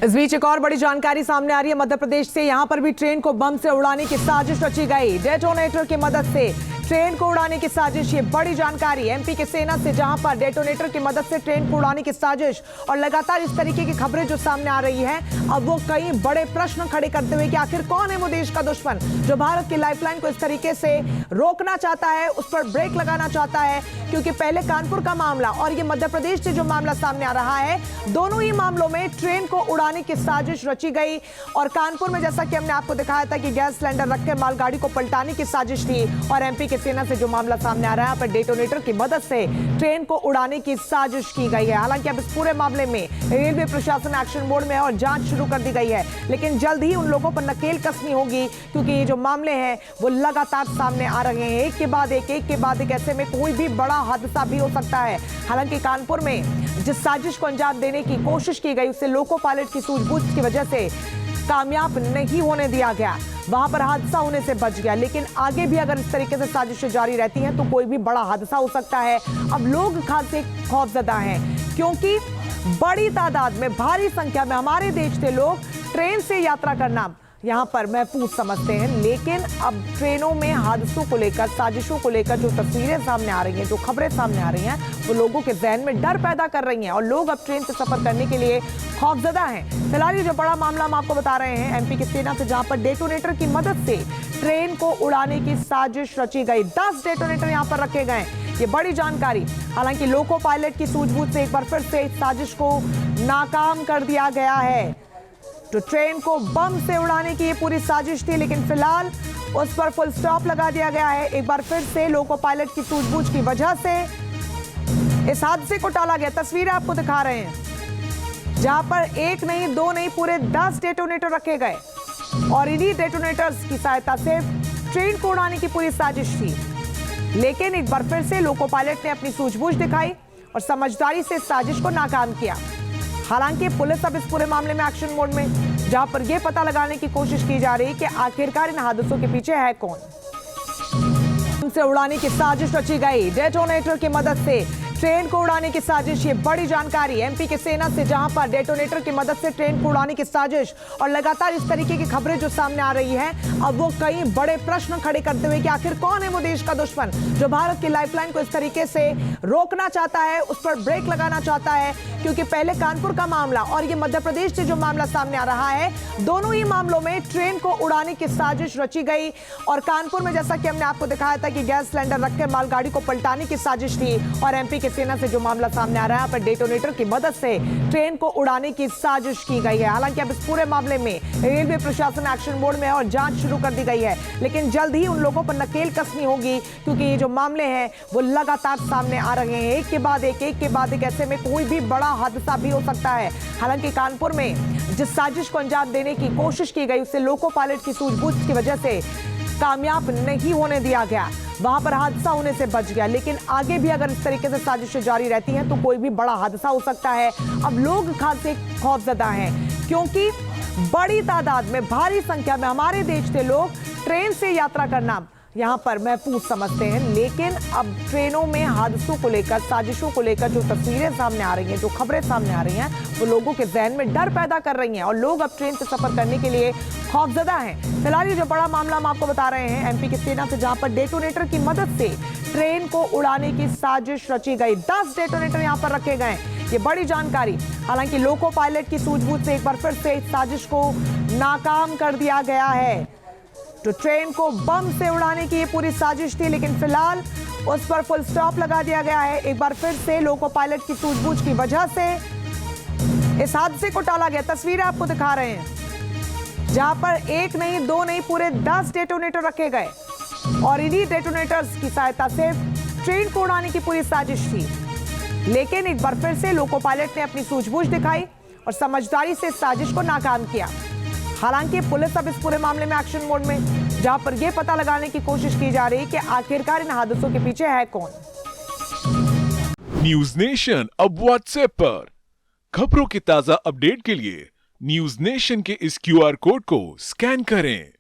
इस बीच एक और बड़ी जानकारी सामने आ रही है मध्य प्रदेश से। यहां पर भी ट्रेन को बम से उड़ाने की साजिश रची गई। डेटोनेटर की मदद से ट्रेन को उड़ाने की साजिश, ये बड़ी जानकारी एमपी के सेना से, जहां पर डेटोनेटर की मदद से ट्रेन को उड़ाने की साजिश और लगातार इस तरीके की खबरें जो सामने आ रही है, अब वो कई बड़े प्रश्न खड़े करते हुए कि आखिर कौन है वो देश का दुश्मन जो भारत की लाइफलाइन को इस तरीके से रोकना चाहता है, उस पर ब्रेक लगाना चाहता है। क्योंकि पहले कानपुर का मामला और ये मध्य प्रदेश से जो मामला सामने आ रहा है, दोनों ही मामलों में ट्रेन को उड़ाने की साजिश रची गई। और कानपुर में जैसा कि हमने आपको दिखाया था कि गैस सिलेंडर रखकर मालगाड़ी को पलटाने की साजिश थी, और एमपी के सेना से जो मामला सामने आ रहा है, पर डेटोनेटर की मदद से ट्रेन को उड़ाने की साजिश की गई है। हालांकि अब इस पूरे मामले में रेलवे प्रशासन एक्शन मोड में है और जांच शुरू कर दी गई है, लेकिन जल्द ही उन लोगों पर नकेल कसनी होगी, क्योंकि ये जो मामले हैं वो लगातार सामने आ रहे हैं, एक के बाद एक। ऐसे में कोई भी बड़ा हादसा भी हो सकता है। हालांकि कानपुर में जिस साजिश को अंजाम देने की कोशिश की गई, उससे लोको पायलट की सूझबूझ की वजह से कामयाब नहीं होने दिया गया, वहां पर हादसा होने से बच गया। लेकिन आगे भी अगर इस तरीके से साजिशें जारी रहती हैं तो कोई भी बड़ा हादसा हो सकता है। अब लोग खासे खौफजदा हैं, क्योंकि बड़ी तादाद में, भारी संख्या में हमारे देश के लोग ट्रेन से यात्रा करना यहां पर महफूज समझते हैं। लेकिन अब ट्रेनों में हादसों को लेकर, साजिशों को लेकर जो तस्वीरें सामने आ रही हैं, जो खबरें सामने आ रही हैं, वो लोगों के जहन में डर पैदा कर रही हैं और लोग अब ट्रेन से सफर करने के लिए खौफजदा हैं। फिलहाल ये जो बड़ा मामला हम आपको बता रहे हैं एमपी की सेना से, जहां पर डेटोनेटर की मदद से ट्रेन को उड़ाने की साजिश रची गई। 10 डेटोनेटर यहां पर रखे गए, ये बड़ी जानकारी। हालांकि लोको पायलट की सूझबूझ से एक बार फिर से इस साजिश को नाकाम कर दिया गया है। तो ट्रेन को बम से उड़ाने की ये पूरी साजिश थी, लेकिन फिलहाल उस पर फुल स्टॉप लगा दिया गया है। एक बार फिर से लोको पायलट की सूझबूझ की वजह से इस हादसे को टाला गया। तस्वीरें आपको दिखा रहे हैं, जहां पर एक नहीं, दो नहीं, पूरे 10 डेटोनेटर रखे गए और इन्हीं डेटोनेटर्स की सहायता से ट्रेन को उड़ाने की पूरी साजिश थी। लेकिन एक बार फिर से लोको पायलट ने अपनी सूझबूझ दिखाई और समझदारी से इस साजिश को नाकाम किया। हालांकि पुलिस अब इस पूरे मामले में एक्शन मोड में, जहां पर यह पता लगाने की कोशिश की जा रही है कि आखिरकार इन हादसों के पीछे है कौन। से उड़ाने की साजिश रची गई। डेटोनेटर की मदद से ट्रेन को उड़ाने की साजिश, ये बड़ी जानकारी एमपी के सेना से, जहां पर डेटोनेटर की मदद से ट्रेन को उड़ाने की साजिश और लगातार इस तरीके की खबरें जो सामने आ रही है, अब वो कई बड़े प्रश्न खड़े करते हुए कि आखिर कौन है वो देश का दुश्मन जो भारत की लाइफलाइन को इस तरीके से रोकना चाहता है, उस पर ब्रेक लगाना चाहता है। क्योंकि पहले कानपुर का मामला और ये मध्य प्रदेश से जो मामला सामने आ रहा है, दोनों ही मामलों में ट्रेन को उड़ाने की साजिश रची गई। और कानपुर में जैसा कि हमने आपको दिखाया था कि गैस सिलेंडर रखकर मालगाड़ी को पलटाने की साजिश थी, और एमपी के सेना से जो मामला सामने आ रहा है, पर डेटोनेटर की मदद से ट्रेन को उड़ाने की साजिश की गई है। हालांकि अब इस पूरे मामले में रेलवे प्रशासन एक्शन मोड में है और जांच शुरू कर दी गई है, लेकिन जल्द ही उन लोगों पर नकेल कसनी होगी, क्योंकि ये जो मामले हैं वो लगातार सामने आ रहे हैं, एक के बाद एक। ऐसे में कोई भी बड़ा हादसा भी हो सकता है। हालांकि कानपुर में जिस साजिश को अंजाम देने की कोशिश की गई, उससे लोको पायलट की सूझबूझ की वजह से कामयाब नहीं होने दिया गया, वहां पर हादसा होने से बच गया। लेकिन आगे भी अगर इस तरीके से साजिशें जारी रहती हैं तो कोई भी बड़ा हादसा हो सकता है। अब लोग खासे खौफजदा हैं, क्योंकि बड़ी तादाद में, भारी संख्या में हमारे देश के लोग ट्रेन से यात्रा करना यहां पर महफूज समझते हैं। लेकिन अब ट्रेनों में हादसों को लेकर, साजिशों को लेकर जो तस्वीरें सामने आ रही हैं, जो खबरें सामने आ रही हैं, वो लोगों के जहन में डर पैदा कर रही हैं और लोग अब ट्रेन से सफर करने के लिए खौफजदा हैं। फिलहाल ये जो बड़ा मामला हम आपको बता रहे हैं एमपी की सेना से, जहां पर डेटोनेटर की मदद से ट्रेन को उड़ाने की साजिश रची गई। 10 डेटोनेटर यहां पर रखे गए, ये बड़ी जानकारी। हालांकि लोको पायलट की सूझबूझ से एक बार फिर से इस साजिश को नाकाम कर दिया गया है। तो ट्रेन को बम से उड़ाने की ये पूरी साजिश थी, लेकिन फिलहाल उस पर फुल स्टॉप लगा दिया गया है। एक बार फिर से लोको पायलट की सूझबूझ की वजह से इस हादसे को टाला गया। तस्वीरें आपको दिखा रहे हैं, जहां पर एक नहीं, दो नहीं, पूरे 10 डेटोनेटर रखे गए और इन्हीं डेटोनेटर्स की सहायता से ट्रेन को उड़ाने की पूरी साजिश थी। लेकिन एक बार फिर से लोको पायलट ने अपनी सूझबूझ दिखाई और समझदारी से इस साजिश को नाकाम किया। हालांकि पुलिस अब इस पूरे मामले में एक्शन मोड में, जहां पर यह पता लगाने की कोशिश की जा रही है कि आखिरकार इन हादसों के पीछे है कौन। न्यूज नेशन अब व्हाट्सएप पर खबरों के ताजा अपडेट के लिए न्यूज नेशन के इस QR कोड को स्कैन करें।